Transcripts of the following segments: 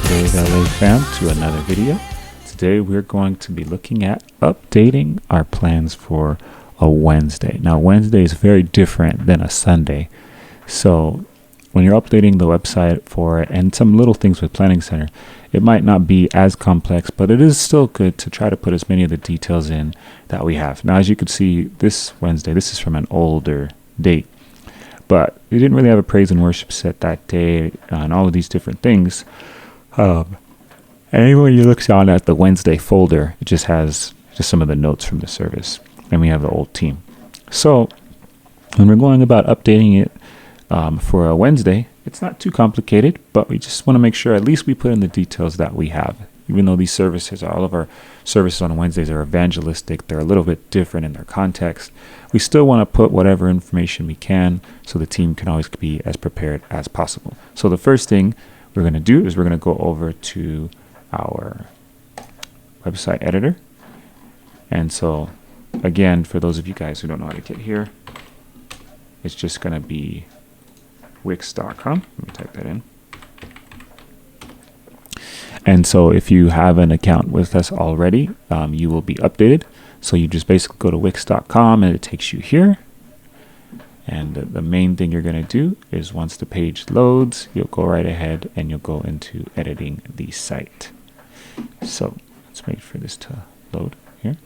TWLA fam to another video. Today we're going to be looking at updating our plans for a Wednesday. Now Wednesday is very different than a Sunday. So when you're updating the website for it and some little things with Planning Center, it might not be as complex, but it is still good to try to put as many of the details in that we have. Now, as you can see, this Wednesday, this is from an older date, but we didn't really have a praise and worship set that day and all of these different things. And when you look down at the Wednesday folder, it just has just some of the notes from the service, and we have the old team. So when we're going about updating it for a Wednesday, it's not too complicated, but we just want to make sure at least we put in the details that we have. Even though these services, all of our services on Wednesdays are evangelistic, they're a little bit different in their context. We still want to put whatever information we can so the team can always be as prepared as possible. So the first thing we're going to do is we're going to go over to our website editor. And so again, for those of you guys who don't know how to get here, it's just going to be wix.com. Let me type that in. And so if you have an account with us already, you will be updated. So you just basically go to wix.com and it takes you here. And the main thing you're going to do is once the page loads, you'll go right ahead and you'll go into editing the site. So let's wait for this to load here.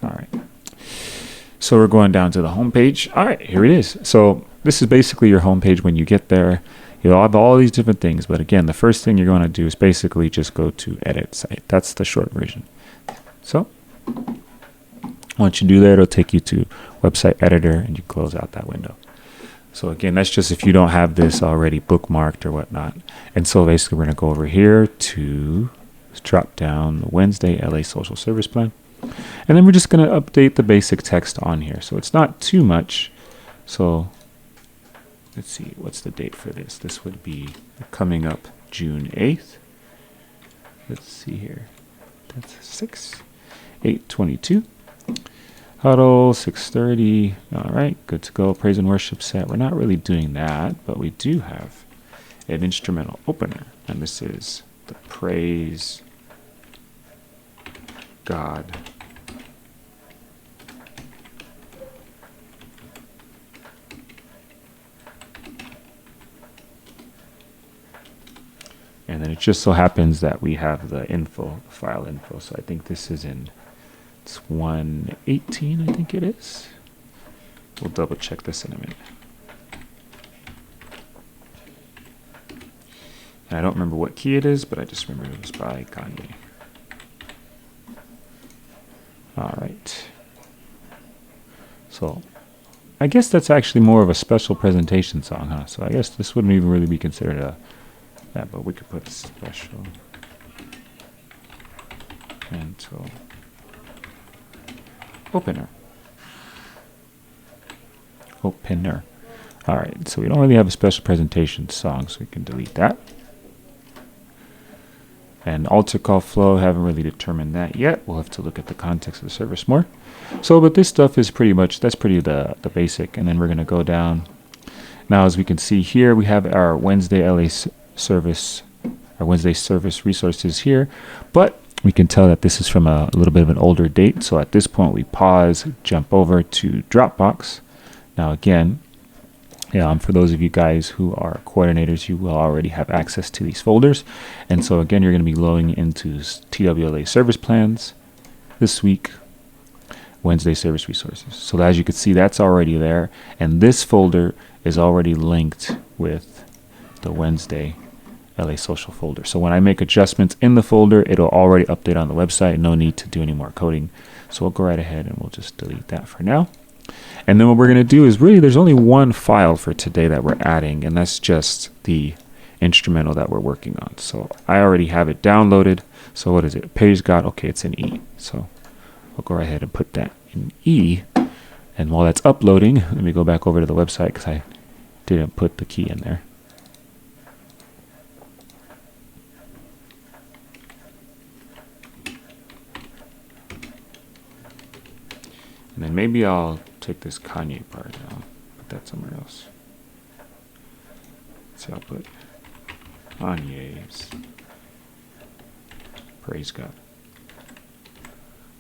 All right. So we're going down to the home page. All right, here it is. So this is basically your home page when you get there. You'll have all these different things. But again, the first thing you're going to do is basically just go to edit site. That's the short version. So once you do that, it'll take you to website editor and you close out that window. So again, that's just if you don't have this already bookmarked or whatnot. And so basically we're going to go over here to drop down the Wednesday LA Social Service Plan. And then we're just going to update the basic text on here. So it's not too much. So let's see, what's the date for this? This would be coming up June 8th. Let's see here. That's 6/8/22. Huddle 6:30. All right, good to go. Praise and worship set. We're not really doing that, but we do have an instrumental opener. And this is the Praise God. And then it just so happens that we have the info, file info. So I think this is it's 118, I think it is. We'll double check this in a minute. And I don't remember what key it is, but I just remember it was by Kanye. All right. So I guess that's actually more of a special presentation song, huh? So I guess this wouldn't even really be considered that, but we could put special mental opener. Opener. All right. So we don't really have a special presentation song, so we can delete that. And altar call flow, haven't really determined that yet. We'll have to look at the context of the service more. So, but this stuff is pretty much, that's pretty the basic. And then we're going to go down. Now, as we can see here, we have our Wednesday LA service, our Wednesday service resources here. But we can tell that this is from a little bit of an older date. So at this point, we pause, jump over to Dropbox. Now, again, for those of you guys who are coordinators, you will already have access to these folders. And so again, you're going to be loading into TWLA service plans this week, Wednesday service resources. So as you can see, that's already there. And this folder is already linked with the Wednesday LA social folder. So when I make adjustments in the folder, it'll already update on the website. No need to do any more coding. So we'll go right ahead and we'll just delete that for now. And then what we're going to do is really, there's only one file for today that we're adding, and that's just the instrumental that we're working on. So I already have it downloaded. So what is it? Page God. Okay, it's in E. So I'll go right ahead and put that in E. And while that's uploading, let me go back over to the website because I didn't put the key in there. And then maybe I'll take this Kanye part out, put that somewhere else. So I'll put Kanye's Praise God.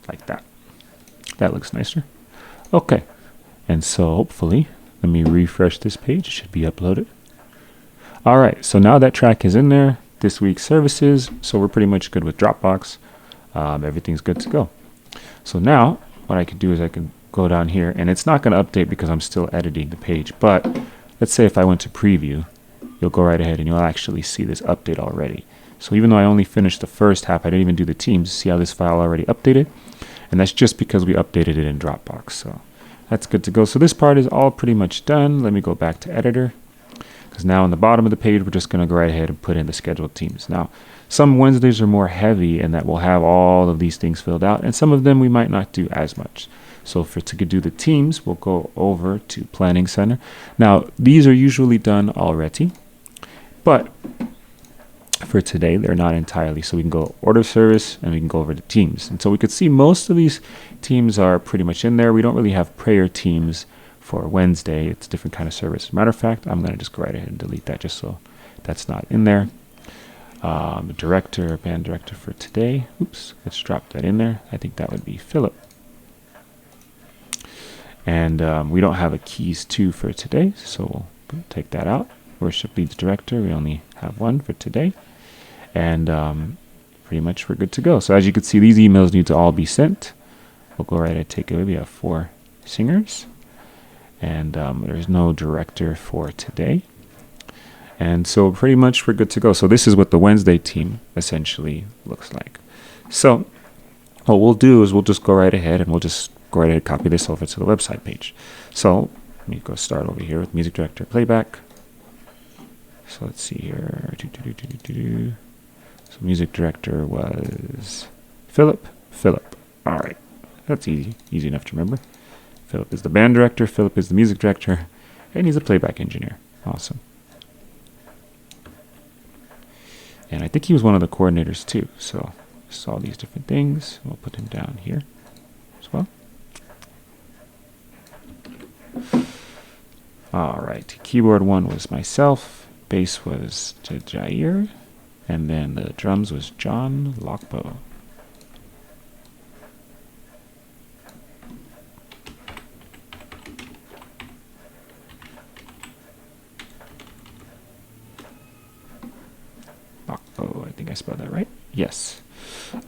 Like that. That looks nicer. Okay. And so hopefully, let me refresh this page. It should be uploaded. All right. So now that track is in there, this week's services. So we're pretty much good with Dropbox. Everything's good to go. So now what I can do is I can go down here, and it's not going to update because I'm still editing the page. But let's say if I went to preview, you'll go right ahead and you'll actually see this update already. So even though I only finished the first half, I didn't even do the teams. See how this file already updated? And that's just because we updated it in Dropbox. So that's good to go. So this part is all pretty much done. Let me go back to editor, because now on the bottom of the page, we're just going to go right ahead and put in the scheduled teams. Now, some Wednesdays are more heavy in that we'll have all of these things filled out, and some of them we might not do as much. So to do the teams, we'll go over to Planning Center. Now, these are usually done already, but for today, they're not entirely. So we can go order service and we can go over to teams. And so we could see most of these teams are pretty much in there. We don't really have prayer teams for Wednesday. It's a different kind of service. Matter of fact, I'm going to just go right ahead and delete that just so that's not in there. Band director for today. Oops, let's drop that in there. I think that would be Philip. And we don't have a keys 2 for today, so we'll take that out. Worship leads director, we only have one for today. And pretty much we're good to go. So as you can see, these emails need to all be sent. We'll go right and take it. We have 4 singers. And there's no director for today. And so pretty much we're good to go. So this is what the Wednesday team essentially looks like. So what we'll do is we'll just go right ahead and we'll just go right ahead and copy this over to the website page. So let me go start over here with music director playback. So let's see here. So music director was Philip. All right. That's easy enough to remember. Philip is the band director. Philip is the music director. And he's a playback engineer. Awesome. And I think he was one of the coordinators too. So just all these different things. We'll put him down here as well. All right. Keyboard 1 was myself. Bass was Jair. And then the drums was John Lockbow. I think I spelled that right. Yes.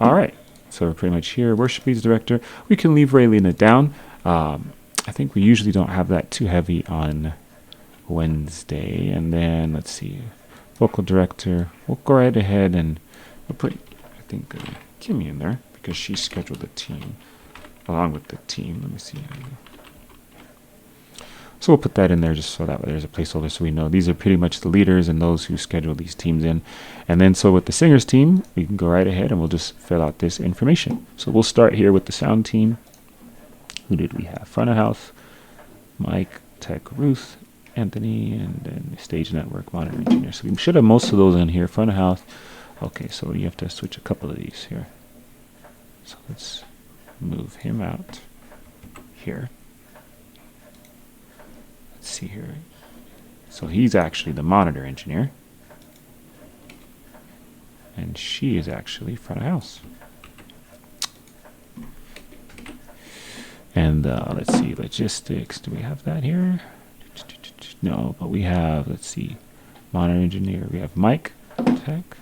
All right. So we're pretty much here. Worship leads director. We can leave Raylena down. I think we usually don't have that too heavy on Wednesday. And then let's see. Vocal director. We'll go right ahead and we'll put, I think, Kimmy in there because she scheduled the team along with the team. Let me see. So we'll put that in there just so that way there's a placeholder so we know these are pretty much the leaders and those who schedule these teams in. And then so with the singers team, we can go right ahead and we'll just fill out this information. So we'll start here with the sound team. Who did we have? Front of house, Mike, Tech, Ruth, Anthony, and then stage network monitor engineer. So we should have most of those in here. Front of house. Okay, so you have to switch a couple of these here. So let's move him out here. Let's see here. So he's actually the monitor engineer. And she is actually front of house. And let's see, logistics. Do we have that here? No, but we have, let's see, monitor engineer. We have Mike, tech.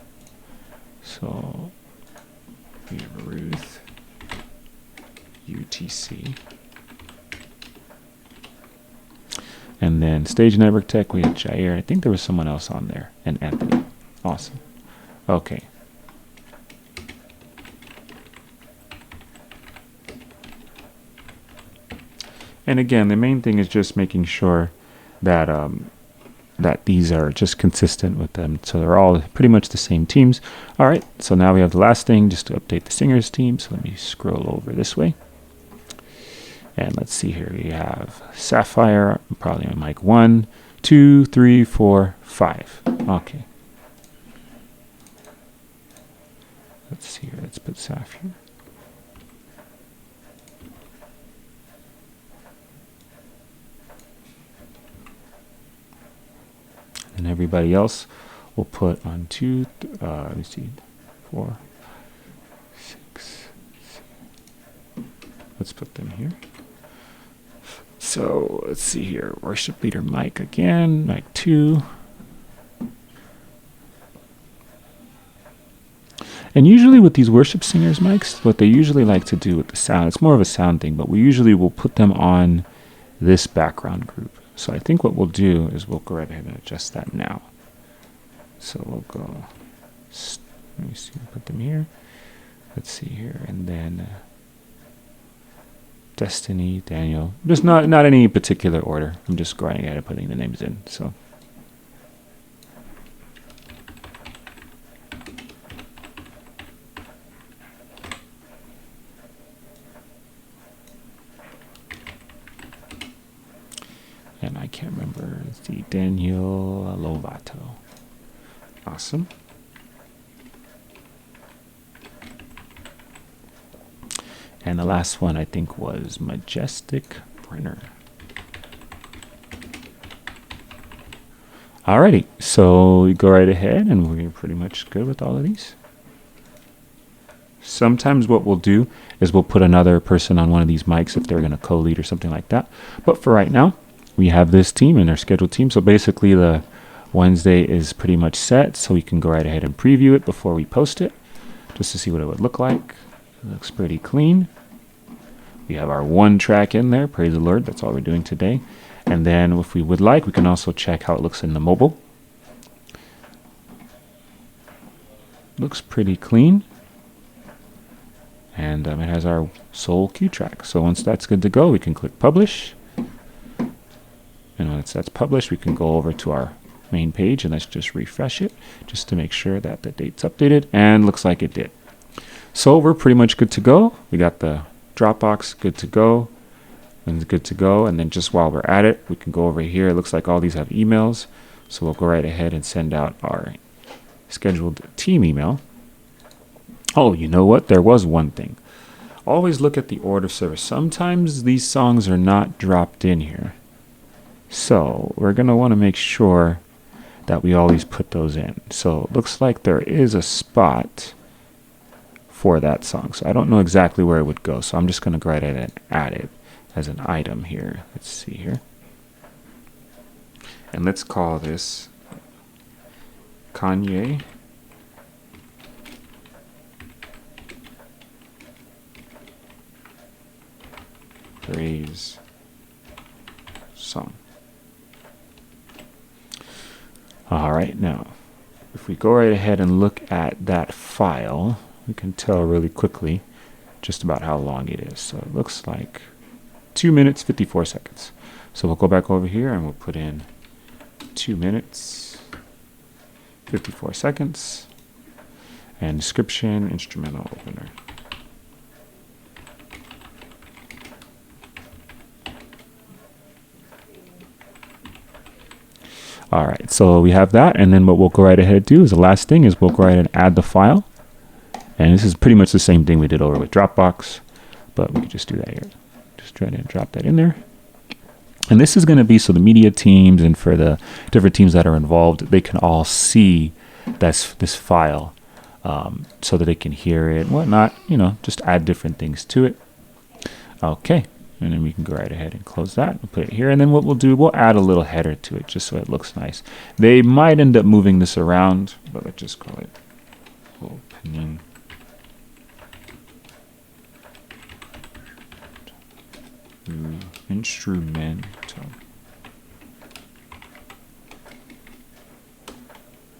So we have Ruth, UTC. And then stage network tech, we had Jair. I think there was someone else on there. And Anthony. Awesome. Okay. And again, the main thing is just making sure that that these are just consistent with them. So they're all pretty much the same teams. All right. So now we have the last thing just to update the singers team. So let me scroll over this way. And let's see here. We have Sapphire, probably on mic 1, 2, 3, 4, 5. Okay. Let's see here. Let's put Sapphire. everybody else we'll put on two, let me see, 4, 6, let's put them here. So let's see here, worship leader Mike again, Mike 2. And usually with these worship singers mics, what they usually like to do with the sound, it's more of a sound thing, but we usually will put them on this background group. So I think what we'll do is we'll go right ahead and adjust that now. So we'll go, let me see, put them here. Let's see here, and then Destiny, Daniel, just not any particular order. I'm just going ahead and putting the names in. So and I can't remember the Daniel Lovato. Awesome. And the last one I think was Majestic Brenner. Alrighty, so we go right ahead and we're pretty much good with all of these. Sometimes what we'll do is we'll put another person on one of these mics if they're going to co-lead or something like that. But for right now, we have this team and our scheduled team. So basically the Wednesday is pretty much set, so we can go right ahead and preview it before we post it, just to see what it would look like. It looks pretty clean. We have our one track in there, praise the Lord, that's all we're doing today. And then if we would like, we can also check how it looks in the mobile. Looks pretty clean. And it has our soul cue track. So once that's good to go, we can click publish. And once that's published, we can go over to our main page and let's just refresh it just to make sure that the date's updated, and looks like it did. So we're pretty much good to go. We got the Dropbox good to go, and it's good to go. And then just while we're at it, we can go over here. It looks like all these have emails. So we'll go right ahead and send out our scheduled team email. Oh, you know what? There was one thing. Always look at the order of service. Sometimes these songs are not dropped in here. So we're going to want to make sure that we always put those in. So it looks like there is a spot for that song. So I don't know exactly where it would go. So I'm just going to go right ahead and add it as an item here. Let's see here. And let's call this Kanye Praise Song. All right, now if we go right ahead and look at that file, we can tell really quickly just about how long it is. So it looks like 2 minutes, 54 seconds. So we'll go back over here and we'll put in 2 minutes, 54 seconds, and description, instrumental opener. All right, so we have that, and then what we'll go right ahead and do is the last thing is we'll go right ahead and add the file. And this is pretty much the same thing we did over with Dropbox, but we could just do that here. Just try to drop that in there. And this is going to be so the media teams and for the different teams that are involved, they can all see this file so that they can hear it and whatnot, you know, just add different things to it. Okay. And then we can go right ahead and close that and put it here. And then what we'll do, we'll add a little header to it just so it looks nice. They might end up moving this around, but let's just call it opening. Instrumental.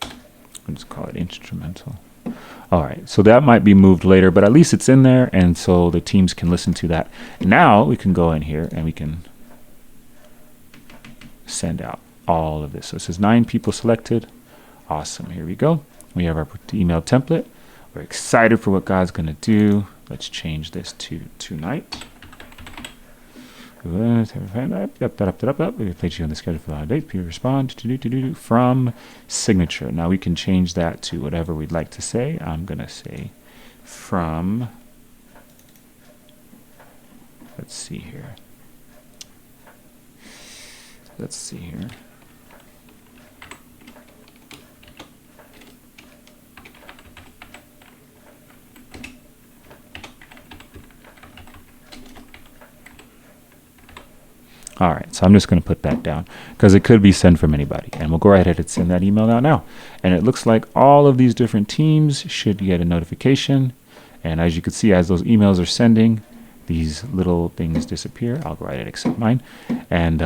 I'll just call it instrumental. All right, so that might be moved later, but at least it's in there, and so the teams can listen to that. Now we can go in here and we can send out all of this. So it says 9 people selected. Awesome, here we go. We have our email template. We're excited for what God's gonna do. Let's change this to tonight. We place you on the schedule for the date. People respond from signature. Now we can change that to whatever we'd like to say. I'm gonna say from. Let's see here. All right, so I'm just going to put that down because it could be sent from anybody. And we'll go right ahead and send that email out now. And it looks like all of these different teams should get a notification. And as you can see, as those emails are sending, these little things disappear. I'll go right ahead and accept mine. And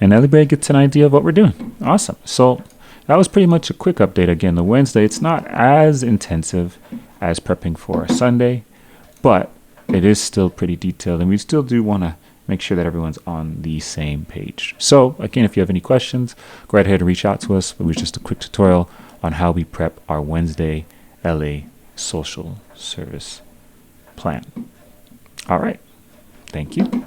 everybody gets an idea of what we're doing. Awesome. So that was pretty much a quick update. Again, the Wednesday, it's not as intensive as prepping for a Sunday, but it is still pretty detailed. And we still do want to make sure that everyone's on the same page. So again, if you have any questions, go right ahead and reach out to us. It was just a quick tutorial on how we prep our Wednesday LA social service plan. All right. Thank you.